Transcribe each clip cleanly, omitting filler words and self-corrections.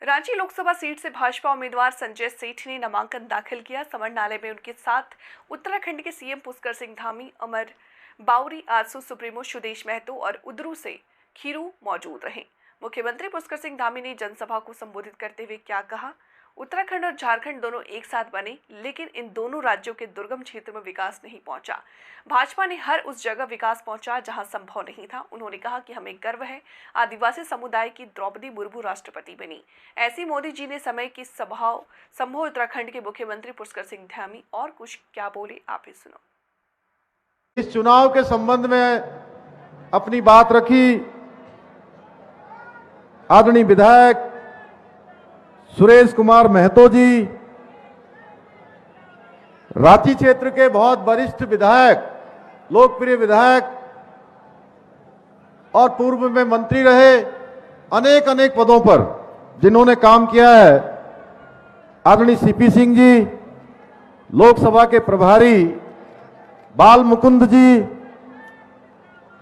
Ranchi Lok Sabha seat से भाजपा उम्मीदवार संजय सेठ ने नामांकन दाखिल किया। समरनाले में उनके साथ उत्तराखंड के सीएम पुष्कर सिंह धामी, अमर बाउरी, आजसू सुप्रीमो सुदेश महतो और उदरू से खीरू मौजूद रहे। मुख्यमंत्री पुष्कर सिंह धामी ने जनसभा को संबोधित करते हुए क्या कहा? उत्तराखंड और झारखंड दोनों एक साथ बने, लेकिन इन दोनों राज्यों के दुर्गम क्षेत्र में विकास नहीं पहुंचा। भाजपा ने हर उस जगह विकास पहुंचा जहां संभव नहीं था। उन्होंने कहा कि हमें गर्व है, आदिवासी समुदाय की द्रौपदी मुर्मू राष्ट्रपति बनी। ऐसी मोदी जी ने समय की सभाओं संभव। उत्तराखंड के मुख्यमंत्री पुष्कर सिंह धामी और कुछ क्या बोले, आप ही सुनो। इस चुनाव के संबंध में अपनी बात रखी आदरणीय विधायक सुरेश कुमार महतो जी, रांची क्षेत्र के बहुत वरिष्ठ विधायक, लोकप्रिय विधायक और पूर्व में मंत्री रहे, अनेक पदों पर जिन्होंने काम किया है। आदरणीय सीपी सिंह जी, लोकसभा के प्रभारी बाल मुकुंद जी,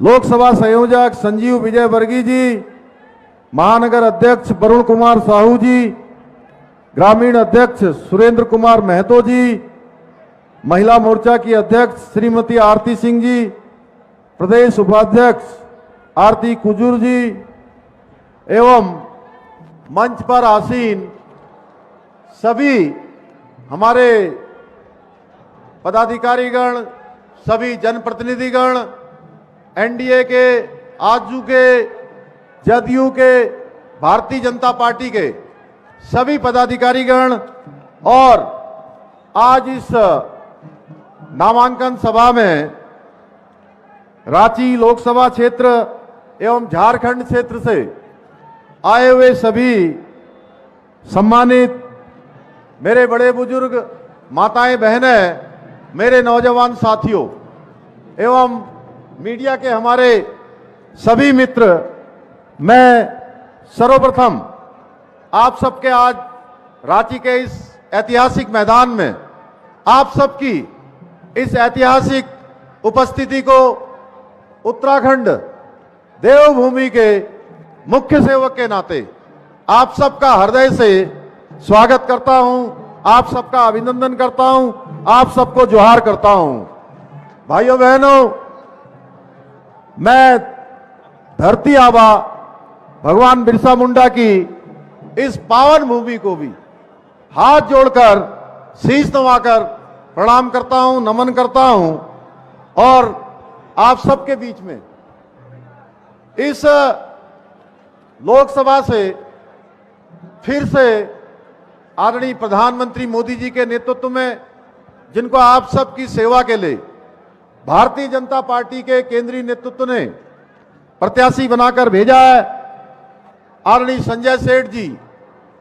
लोकसभा संयोजक संजीव विजय वर्गीय जी, महानगर अध्यक्ष वरुण कुमार साहू जी, ग्रामीण अध्यक्ष सुरेंद्र कुमार महतो जी, महिला मोर्चा की अध्यक्ष श्रीमती आरती सिंह जी, प्रदेश उपाध्यक्ष आरती कुजूर जी एवं मंच पर आसीन सभी हमारे पदाधिकारीगण, सभी जनप्रतिनिधिगण, एनडीए के, आजसू के, जदयू के, भारतीय जनता पार्टी के सभी पदाधिकारीगण और आज इस नामांकन सभा में रांची लोकसभा क्षेत्र एवं झारखंड क्षेत्र से आए हुए सभी सम्मानित मेरे बड़े बुजुर्ग, माताएं, बहनें, मेरे नौजवान साथियों एवं मीडिया के हमारे सभी मित्र, मैं सर्वप्रथम आप सबके आज रांची के इस ऐतिहासिक मैदान में आप सबकी इस ऐतिहासिक उपस्थिति को उत्तराखंड देवभूमि के मुख्य सेवक के नाते आप सबका हृदय से स्वागत करता हूं, आप सबका अभिनंदन करता हूं, आप सबको जोहार करता हूं। भाइयों बहनों, मैं धरती आबा भगवान बिरसा मुंडा की इस पावन भूमि को भी हाथ जोड़कर, शीश नवाकर प्रणाम करता हूं, नमन करता हूं और आप सबके बीच में इस लोकसभा से फिर से आदरणीय प्रधानमंत्री मोदी जी के नेतृत्व में, जिनको आप सबकी सेवा के लिए भारतीय जनता पार्टी के केंद्रीय नेतृत्व ने प्रत्याशी बनाकर भेजा है, आदरणीय संजय सेठ जी,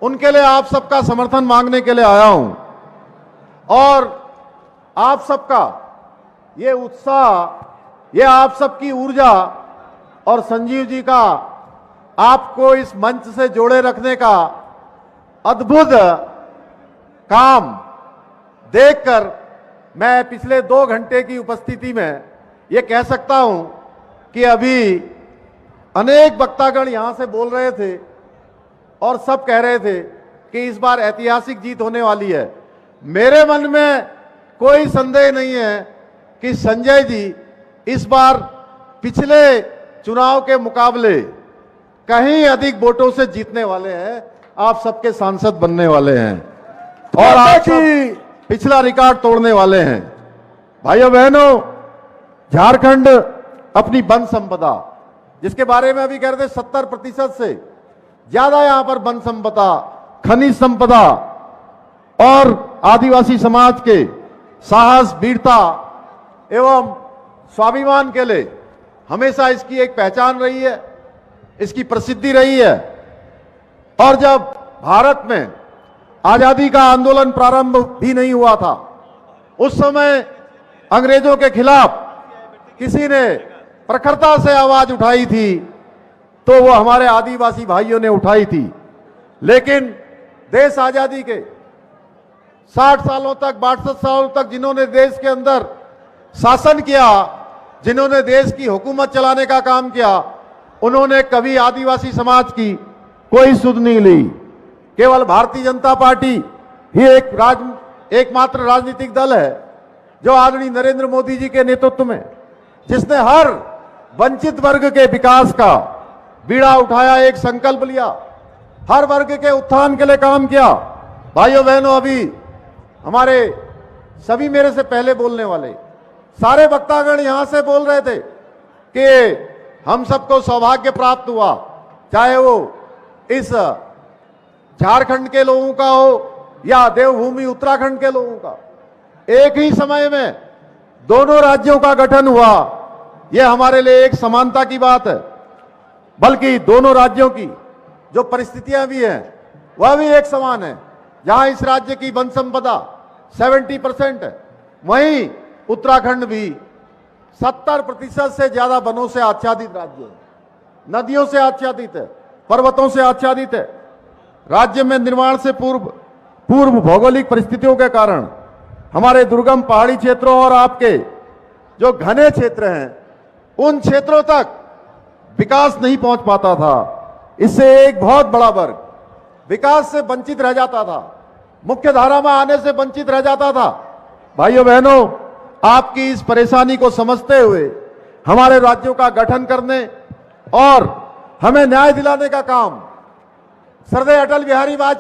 उनके लिए आप सबका समर्थन मांगने के लिए आया हूं। और आप सबका ये उत्साह, ये आप सबकी ऊर्जा और संजीव जी का आपको इस मंच से जोड़े रखने का अद्भुत काम देखकर मैं पिछले 2 घंटे की उपस्थिति में ये कह सकता हूं कि अभी अनेक वक्तागण यहां से बोल रहे थे और सब कह रहे थे कि इस बार ऐतिहासिक जीत होने वाली है। मेरे मन में कोई संदेह नहीं है कि संजय जी इस बार पिछले चुनाव के मुकाबले कहीं अधिक वोटों से जीतने वाले हैं, आप सबके सांसद बनने वाले हैं और आप सब पिछला रिकॉर्ड तोड़ने वाले हैं। भाइयों बहनों, झारखंड अपनी वन संपदा, जिसके बारे में अभी कह रहे थे 70% से ज्यादा यहां पर वन संपदा, खनिज संपदा और आदिवासी समाज के साहस, वीरता एवं स्वाभिमान के लिए हमेशा इसकी एक पहचान रही है, इसकी प्रसिद्धि रही है। और जब भारत में आजादी का आंदोलन प्रारंभ भी नहीं हुआ था, उस समय अंग्रेजों के खिलाफ किसी ने प्रखरता से आवाज उठाई थी तो वो हमारे आदिवासी भाइयों ने उठाई थी। लेकिन देश आजादी के 60 सालों तक, 62 सालों तक जिन्होंने देश के अंदर शासन किया, जिन्होंने देश की हुकूमत चलाने का काम किया, उन्होंने कभी आदिवासी समाज की कोई सुध नहीं ली। केवल भारतीय जनता पार्टी ही एकमात्र राजनीतिक दल है जो आदरणीय नरेंद्र मोदी जी के नेतृत्व में, जिसने हर वंचित वर्ग के विकास का बीड़ा उठाया, एक संकल्प लिया, हर वर्ग के उत्थान के लिए काम किया। भाइयों बहनों, अभी हमारे सभी मेरे से पहले बोलने वाले सारे वक्तागण यहां से बोल रहे थे कि हम सबको सौभाग्य प्राप्त हुआ, चाहे वो इस झारखंड के लोगों का हो या देवभूमि उत्तराखंड के लोगों का। एक ही समय में दोनों राज्यों का गठन हुआ, यह हमारे लिए एक समानता की बात है, बल्कि दोनों राज्यों की जो परिस्थितियां भी हैं वह भी एक समान है। जहां इस राज्य की वन संपदा 70% है, वहीं उत्तराखंड भी 70% से ज्यादा वनों से आच्छादित राज्य है, नदियों से आच्छादित है, पर्वतों से आच्छादित है। राज्य में निर्माण से पूर्व भौगोलिक परिस्थितियों के कारण हमारे दुर्गम पहाड़ी क्षेत्रों और आपके जो घने क्षेत्र हैं, उन क्षेत्रों तक विकास नहीं पहुंच पाता था। इससे एक बहुत बड़ा वर्ग विकास से वंचित रह जाता था, मुख्य धारा में आने से वंचित रह जाता था। भाइयों बहनों, आपकी इस परेशानी को समझते हुए हमारे राज्यों का गठन करने और हमें न्याय दिलाने का काम श्रद्धेय अटल बिहारी वाजपेयी